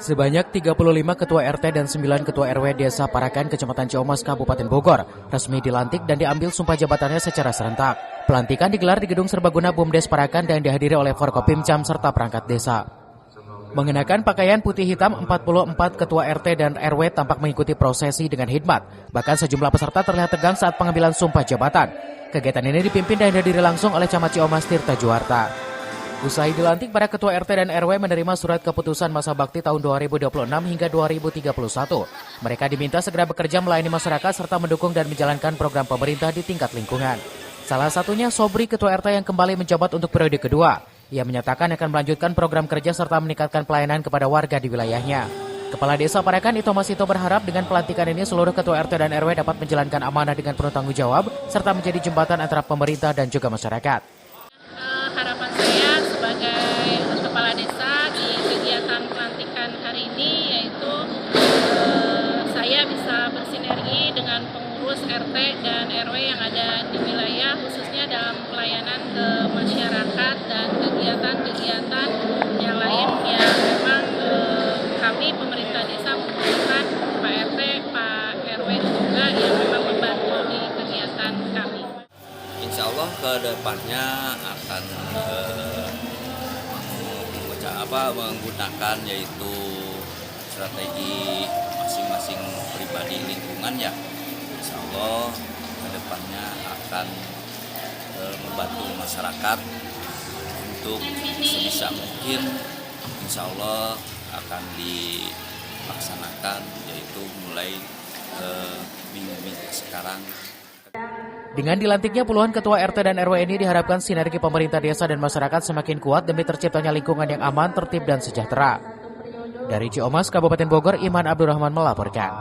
Sebanyak 35 ketua RT dan 9 ketua RW Desa Parakan, Kecamatan Ciamas, Kabupaten Bogor, resmi dilantik dan diambil sumpah jabatannya secara serentak. Pelantikan digelar di Gedung Serbaguna BUMDes Parakan dan dihadiri oleh Forkopimcam serta perangkat desa. Mengenakan pakaian putih hitam, 44 ketua RT dan RW tampak mengikuti prosesi dengan hikmat. Bahkan sejumlah peserta terlihat tegang saat pengambilan sumpah jabatan. Kegiatan ini dipimpin dan dihadiri langsung oleh Camat Ciamas Tirta Juwarta. Usai dilantik, para ketua RT dan RW menerima surat keputusan masa bakti tahun 2026 hingga 2031. Mereka diminta segera bekerja melayani masyarakat serta mendukung dan menjalankan program pemerintah di tingkat lingkungan. Salah satunya Sobri, ketua RT yang kembali menjabat untuk periode kedua. Ia menyatakan akan melanjutkan program kerja serta meningkatkan pelayanan kepada warga di wilayahnya. Kepala Desa Parakan Ito Masito berharap dengan pelantikan ini seluruh ketua RT dan RW dapat menjalankan amanah dengan penuh tanggung jawab serta menjadi jembatan antara pemerintah dan juga masyarakat. Harapan saya sebagai kepala desa di kegiatan pelantikan hari ini yaitu saya bisa bersinergi dengan pengurus RT dan RW yang ada di wilayah, khususnya dalam pelayanan ke masyarakat dan kegiatan-kegiatan yang lain yang memang kami pemerintah desa membutuhkan Pak RT, Pak RW juga yang memang membantu di kegiatan kami. Insya Allah ke depannya akan menggunakan yaitu strategi masing-masing pribadi lingkungan ya. Insya Allah ke depannya akan membantu masyarakat untuk sebisa mungkin insya Allah akan dilaksanakan yaitu mulai minggu-minggu sekarang. Dengan dilantiknya puluhan ketua RT dan RW ini diharapkan sinergi pemerintah desa dan masyarakat semakin kuat demi terciptanya lingkungan yang aman, tertib, dan sejahtera. Dari Ciamas, Kabupaten Bogor, Iman Abdurrahman melaporkan.